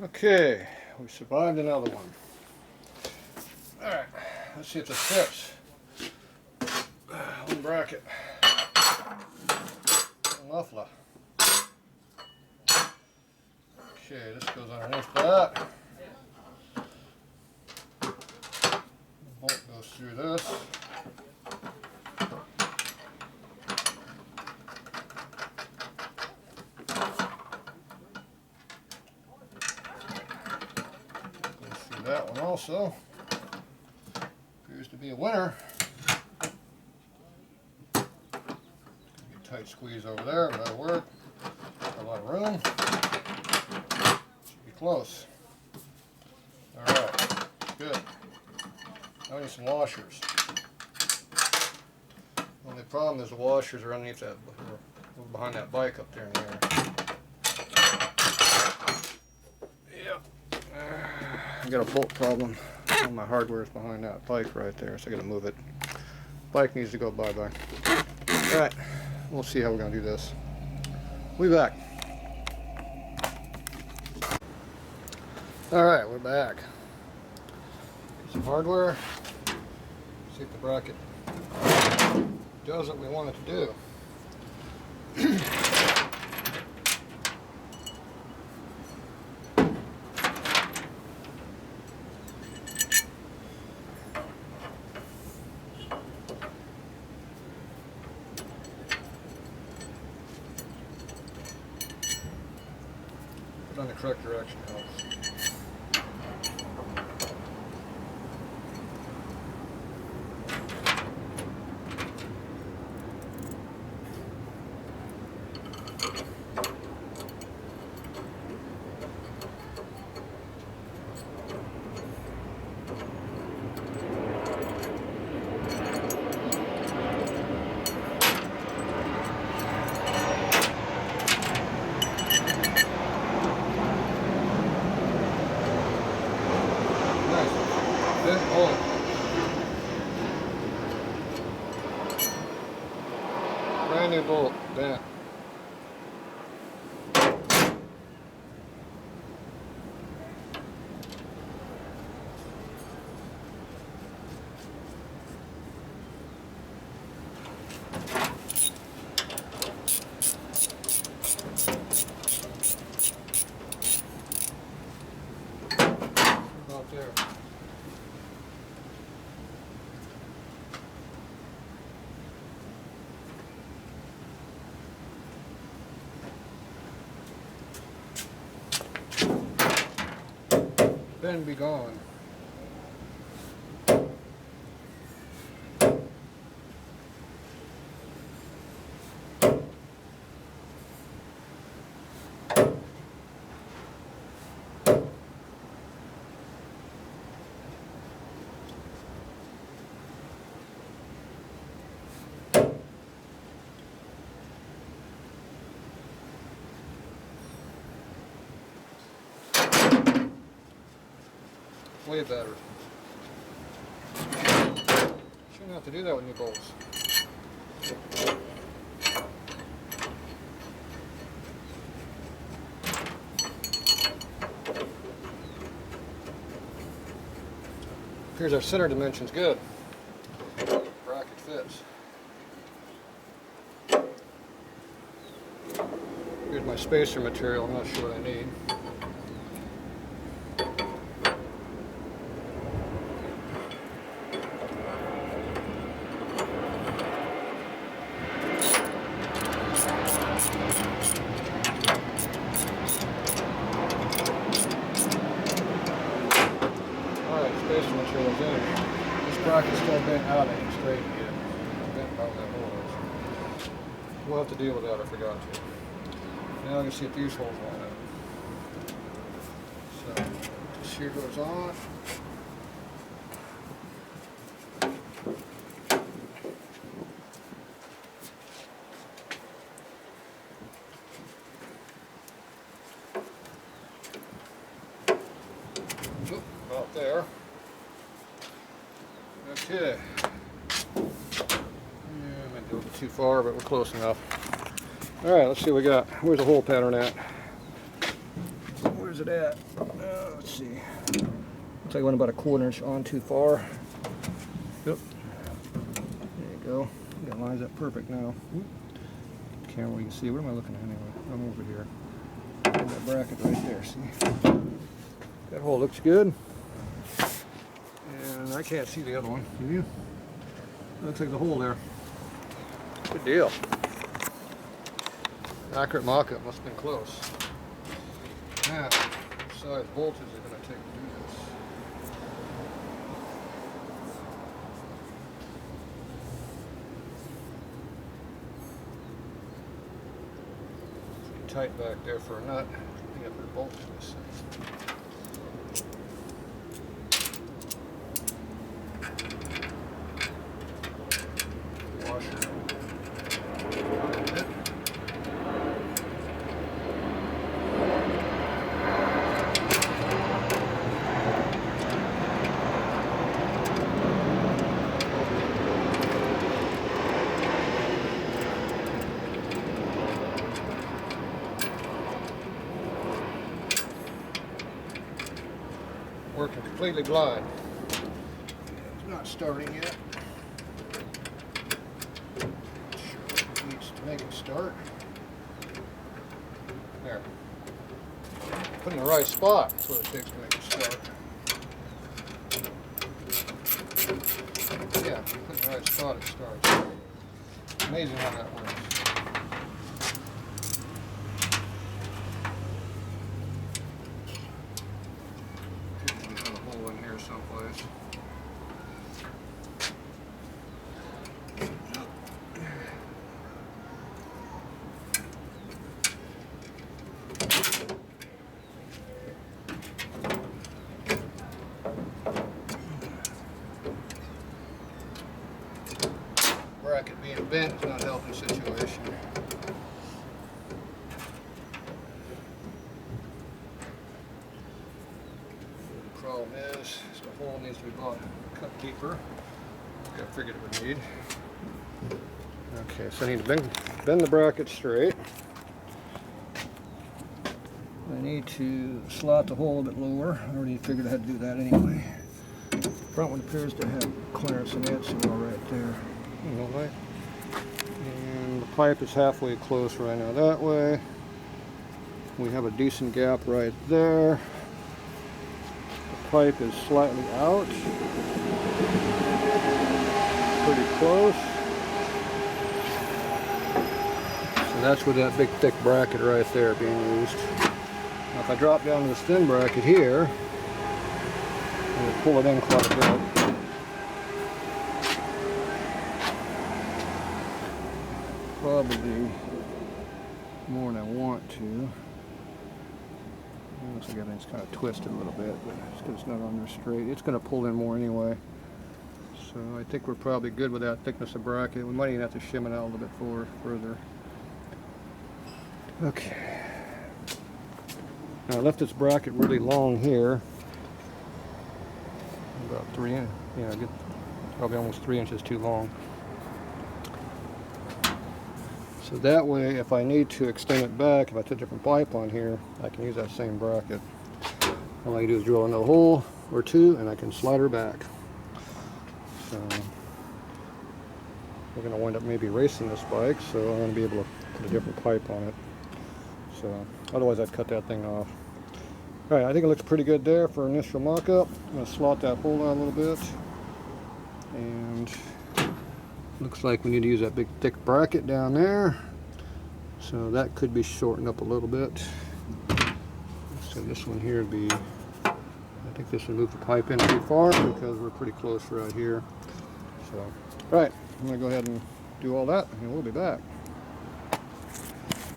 Okay, we survived another one. Alright, let's see if this fits. One bracket. Muffler. Okay, this goes underneath that. Bolt goes through this. Goes through that one also. Appears to be a winner. Tight squeeze over there, but that'll work. Got a lot of room. Should be close. Alright, good. Now I need some washers. Only problem is the washers are underneath that, behind that bike up there in the air. Yep. I got a bolt problem. All my hardware is behind that bike right there, so I gotta move it. Bike needs to go bye-bye. Alright. We'll see how we're going to do this. We'll be back. Alright, we're back. Get some hardware. See if the bracket does what we want it to do. Put on the correct direction helps. Brand new bolt, bent. About there. Then be gone. Way better. Shouldn't have to do that with new bolts. Appears our center dimension's good. Bracket fits. Here's my spacer material. I'm not sure what I need. Spacer material's in. This bracket's still bent out, ain't straight yet. It's bent about that hole is. We'll have to deal with that, I forgot to. Now I can see if these holes line up. So, this here goes on. About there. Okay. Yeah, I might go a bit too far, but we're close enough. Alright, let's see what we got. Where's the hole pattern at? Where's Where's it at? Let's see. Looks like I went about a 1/4 inch on too far. Yep. There you go. That lines up perfect now. Camera, you can see. What am I looking at anyway? I'm over here. That bracket right there. See? That hole looks good. And I can't see the other one. Can you? Looks like the hole there. Good deal. Accurate mock-up. Must have been close. Now, what size voltage is it going to take to do this? Tight back there for a nut. I think I put a bolt in this thing. Washer. Working completely blind. It's not starting yet. Sure it needs to make it start. There. Put in the right spot. That's what it takes to make it start. Yeah, put in the right spot, it starts. Amazing how that works. Someplace. Bracket being bent is not helping the situation. Problem is, the hole needs to be bought a cut deeper. I figured it would need. Okay, so I need to bend the bracket straight. I need to slot the hole a bit lower. I already figured I had to do that anyway. Front one appears to have clearance in it, so we're all right there. Right. And the pipe is halfway close right now that way. We have a decent gap right there. Pipe is slightly out, pretty close. So that's with that big thick bracket right there being used. Now if I drop down to this thin bracket here, I'm going to pull it in quite a bit. Probably more than I want to. Looks like everything's kind of twisted a little bit, but it's because it's not on there straight. It's going to pull in more anyway. So I think we're probably good with that thickness of bracket. We might even have to shim it out a little bit further. Okay. Now I left this bracket really long here. About 3 inches. Yeah, probably almost 3 inches too long. So that way, if I need to extend it back, if I put a different pipe on here, I can use that same bracket. All I can do is drill another hole or two, and I can slide her back. So we're going to wind up maybe racing this bike, so I'm going to be able to put a different pipe on it. So otherwise, I'd cut that thing off. All right, I think it looks pretty good there for initial mock-up. I'm going to slot that hole out a little bit, and looks like we need to use that big thick bracket down there. So that could be shortened up a little bit. So this one here would be, I think this would move the pipe in too far because we're pretty close right here. So, all right, I'm gonna go ahead and do all that and we'll be back.